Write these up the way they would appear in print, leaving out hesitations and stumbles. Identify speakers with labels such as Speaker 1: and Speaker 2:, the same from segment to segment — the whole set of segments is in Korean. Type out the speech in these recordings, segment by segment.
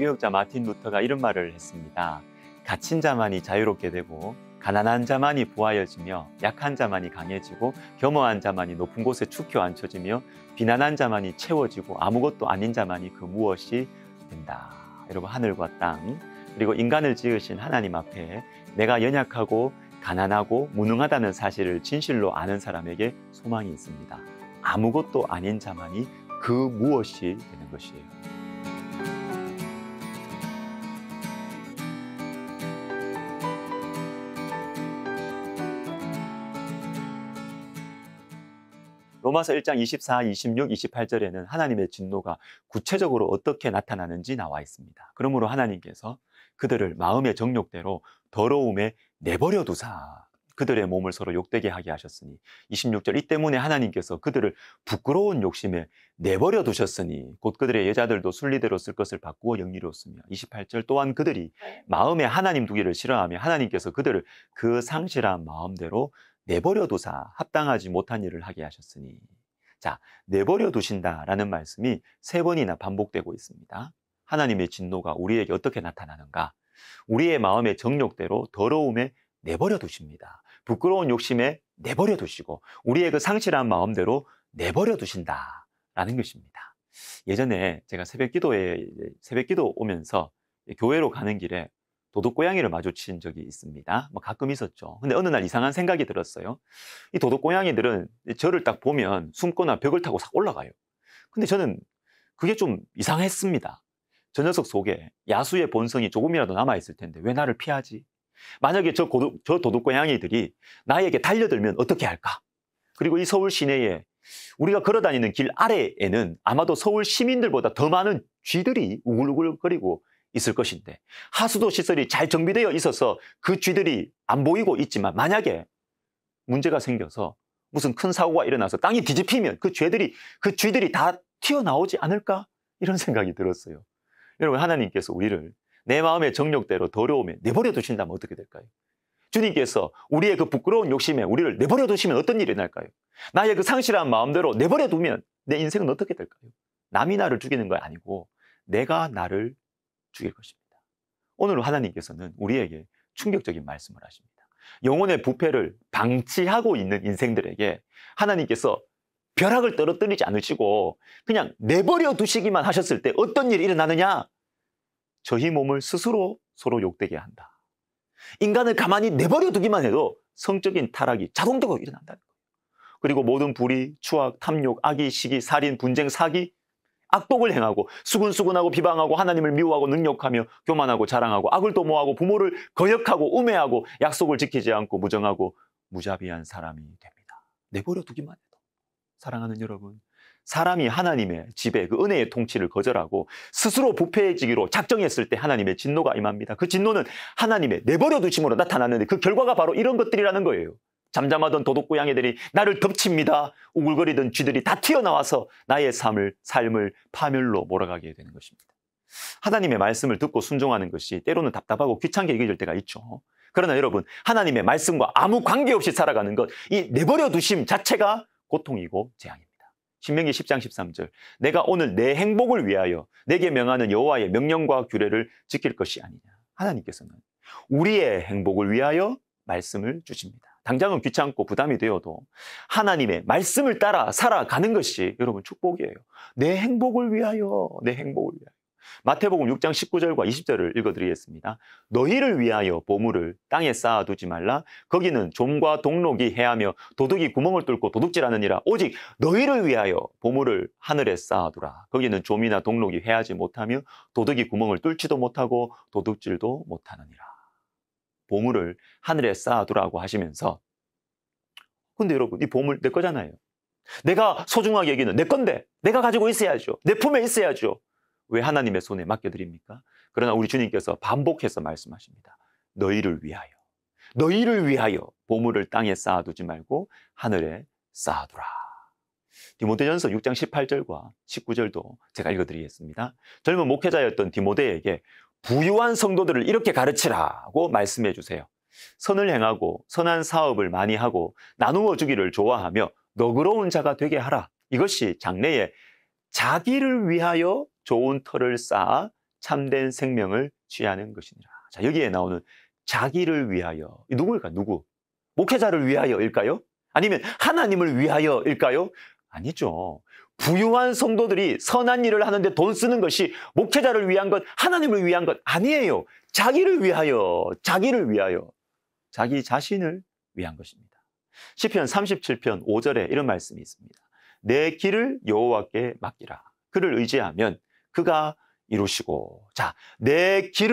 Speaker 1: 자유개혁자 마틴 루터가 이런 말을 했습니다. 갇힌 자만이 자유롭게 되고 가난한 자만이 부하여지며 약한 자만이 강해지고 겸허한 자만이 높은 곳에 축혀 앉혀지며 비난한 자만이 채워지고 아무것도 아닌 자만이 그 무엇이 된다. 여러분, 하늘과 땅 그리고 인간을 지으신 하나님 앞에 내가 연약하고 가난하고 무능하다는 사실을 진실로 아는 사람에게 소망이 있습니다. 아무것도 아닌 자만이 그 무엇이 되는 것이에요. 로마서 1장 24, 26, 28절에는 하나님의 진노가 구체적으로 어떻게 나타나는지 나와 있습니다. 그러므로 하나님께서 그들을 마음의 정욕대로 더러움에 내버려 두사 그들의 몸을 서로 욕되게 하게 하셨으니 26절 이 때문에 하나님께서 그들을 부끄러운 욕심에 내버려 두셨으니 곧 그들의 여자들도 순리대로 쓸 것을 바꾸어 영리로웠으며 28절 또한 그들이 마음에 하나님 두기를 싫어하며 하나님께서 그들을 그 상실한 마음대로 내버려 두사 합당하지 못한 일을 하게 하셨으니. 자, 내버려 두신다라는 말씀이 3번이나 반복되고 있습니다. 하나님의 진노가 우리에게 어떻게 나타나는가? 우리의 마음의 정욕대로 더러움에 내버려 두십니다. 부끄러운 욕심에 내버려 두시고 우리의 그 상실한 마음대로 내버려 두신다라는 것입니다. 예전에 제가 새벽 기도 오면서 교회로 가는 길에 도둑고양이를 마주친 적이 있습니다. 가끔 있었죠. 근데 어느 날 이상한 생각이 들었어요. 이 도둑고양이들은 저를 딱 보면 숨거나 벽을 타고 싹 올라가요. 근데 저는 그게 좀 이상했습니다. 저 녀석 속에 야수의 본성이 조금이라도 남아있을 텐데 왜 나를 피하지? 만약에 저 도둑고양이들이 나에게 달려들면 어떻게 할까? 그리고 이 서울 시내에 우리가 걸어다니는 길 아래에는 아마도 서울 시민들보다 더 많은 쥐들이 우글우글거리고 있을 것인데 하수도 시설이 잘 정비되어 있어서 그 쥐들이 안 보이고 있지만 만약에 문제가 생겨서 무슨 큰 사고가 일어나서 땅이 뒤집히면 그 쥐들이 다 튀어나오지 않을까? 이런 생각이 들었어요. 여러분, 하나님께서 우리를 내 마음의 정욕대로 더러움에 내버려 두신다면 어떻게 될까요? 주님께서 우리의 그 부끄러운 욕심에 우리를 내버려 두시면 어떤 일이 날까요? 나의 그 상실한 마음대로 내버려 두면 내 인생은 어떻게 될까요? 남이 나를 죽이는 거 아니고 내가 나를 죽일 것입니다. 오늘 하나님께서는 우리에게 충격적인 말씀을 하십니다. 영혼의 부패를 방치하고 있는 인생들에게 하나님께서 벼락을 떨어뜨리지 않으시고 그냥 내버려 두시기만 하셨을 때 어떤 일이 일어나느냐? 저희 몸을 스스로 서로 욕되게 한다. 인간을 가만히 내버려 두기만 해도 성적인 타락이 자동적으로 일어난다는 거예요. 그리고 모든 불의, 추악, 탐욕, 악의, 시기, 살인, 분쟁, 사기, 악독을 행하고 수근수근하고 비방하고 하나님을 미워하고 능욕하며 교만하고 자랑하고 악을 도모하고 부모를 거역하고 우매하고 약속을 지키지 않고 무정하고 무자비한 사람이 됩니다. 내버려 두기만 해도. 사랑하는 여러분, 사람이 하나님의 집에 그 은혜의 통치를 거절하고 스스로 부패해지기로 작정했을 때 하나님의 진노가 임합니다. 그 진노는 하나님의 내버려 두심으로 나타났는데 그 결과가 바로 이런 것들이라는 거예요. 잠잠하던 도둑고양이들이 나를 덮칩니다. 우글거리던 쥐들이 다 튀어나와서 나의 삶을 파멸로 몰아가게 되는 것입니다. 하나님의 말씀을 듣고 순종하는 것이 때로는 답답하고 귀찮게 여겨질 때가 있죠. 그러나 여러분, 하나님의 말씀과 아무 관계없이 살아가는 것, 이 내버려 두심 자체가 고통이고 재앙입니다. 신명기 10장 13절 내가 오늘 내 행복을 위하여 내게 명하는 여호와의 명령과 규례를 지킬 것이 아니냐. 하나님께서는 우리의 행복을 위하여 말씀을 주십니다. 당장은 귀찮고 부담이 되어도 하나님의 말씀을 따라 살아가는 것이 여러분 축복이에요. 내 행복을 위하여, 내 행복을 위하여. 마태복음 6장 19절과 20절을 읽어드리겠습니다. 너희를 위하여 보물을 땅에 쌓아두지 말라. 거기는 좀과 동록이 해하며 도둑이 구멍을 뚫고 도둑질하느니라. 오직 너희를 위하여 보물을 하늘에 쌓아두라. 거기는 좀이나 동록이 해하지 못하며 도둑이 구멍을 뚫지도 못하고 도둑질도 못하느니라. 보물을 하늘에 쌓아두라고 하시면서, 근데 여러분, 이 보물 내 거잖아요. 내가 소중하게 여기는 내 건데 내가 가지고 있어야죠. 내 품에 있어야죠. 왜 하나님의 손에 맡겨드립니까? 그러나 우리 주님께서 반복해서 말씀하십니다. 너희를 위하여 보물을 땅에 쌓아두지 말고 하늘에 쌓아두라. 디모데전서 6장 18절과 19절도 제가 읽어드리겠습니다. 젊은 목회자였던 디모데에게 부유한 성도들을 이렇게 가르치라고 말씀해 주세요. 선을 행하고 선한 사업을 많이 하고 나누어 주기를 좋아하며 너그러운 자가 되게 하라. 이것이 장래에 자기를 위하여 좋은 터를 쌓아 참된 생명을 취하는 것이니라. 자, 여기에 나오는 자기를 위하여, 이 누구일까? 누구? 목회자를 위하여일까요? 아니면 하나님을 위하여일까요? 아니죠. 부유한 성도들이 선한 일을 하는데 돈 쓰는 것이 목회자를 위한 것, 하나님을 위한 것 아니에요. 자기를 위하여, 자기를 위하여, 자기 자신을 위한 것입니다. 시편 37편 5절에 이런 말씀이 있습니다. 내 길을 여호와께 맡기라. 그를 의지하면 그가 이루시고. 자, 내 길,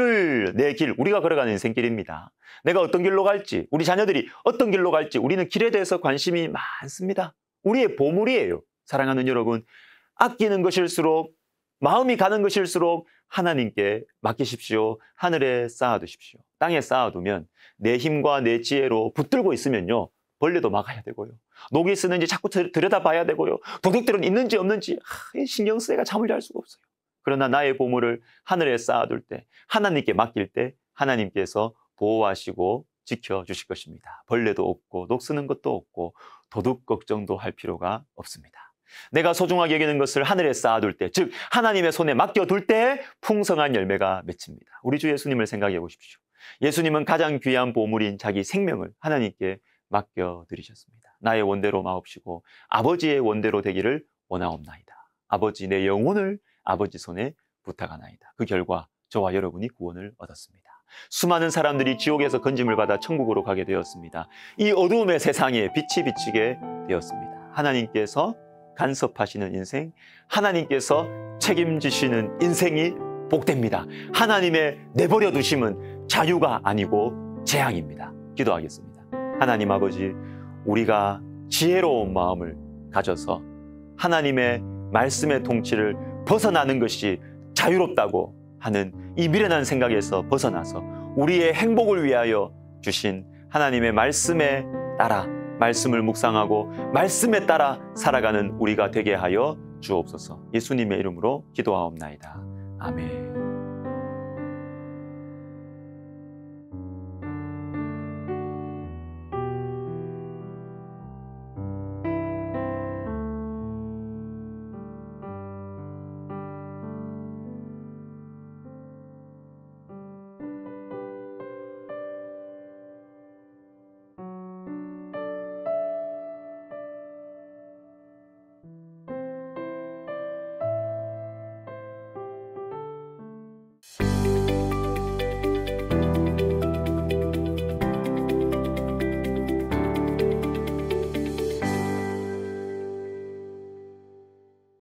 Speaker 1: 우리가 걸어가는 인생길입니다. 내가 어떤 길로 갈지, 우리 자녀들이 어떤 길로 갈지, 우리는 길에 대해서 관심이 많습니다. 우리의 보물이에요. 사랑하는 여러분, 아끼는 것일수록, 마음이 가는 것일수록 하나님께 맡기십시오. 하늘에 쌓아두십시오. 땅에 쌓아두면 내 힘과 내 지혜로 붙들고 있으면요, 벌레도 막아야 되고요, 녹이 쓰는지 자꾸 들여다봐야 되고요, 도둑들은 있는지 없는지 신경 쓰기가 잠을 잘 수가 없어요. 그러나 나의 보물을 하늘에 쌓아둘 때, 하나님께 맡길 때 하나님께서 보호하시고 지켜주실 것입니다. 벌레도 없고 녹 쓰는 것도 없고 도둑 걱정도 할 필요가 없습니다. 내가 소중하게 여기는 것을 하늘에 쌓아둘 때, 즉 하나님의 손에 맡겨둘 때 풍성한 열매가 맺힙니다. 우리 주 예수님을 생각해 보십시오. 예수님은 가장 귀한 보물인 자기 생명을 하나님께 맡겨드리셨습니다. 나의 원대로 마옵시고 아버지의 원대로 되기를 원하옵나이다. 아버지, 내 영혼을 아버지 손에 부탁하나이다. 그 결과 저와 여러분이 구원을 얻었습니다. 수많은 사람들이 지옥에서 건짐을 받아 천국으로 가게 되었습니다. 이 어두움의 세상에 빛이 비치게 되었습니다. 하나님께서 간섭하시는 인생, 하나님께서 책임지시는 인생이 복됩니다. 하나님의 내버려 두심은 자유가 아니고 재앙입니다. 기도하겠습니다. 하나님 아버지, 우리가 지혜로운 마음을 가져서 하나님의 말씀의 통치를 벗어나는 것이 자유롭다고 하는 이 미련한 생각에서 벗어나서 우리의 행복을 위하여 주신 하나님의 말씀에 따라 말씀을 묵상하고 말씀에 따라 살아가는 우리가 되게 하여 주옵소서. 예수님의 이름으로 기도하옵나이다. 아멘.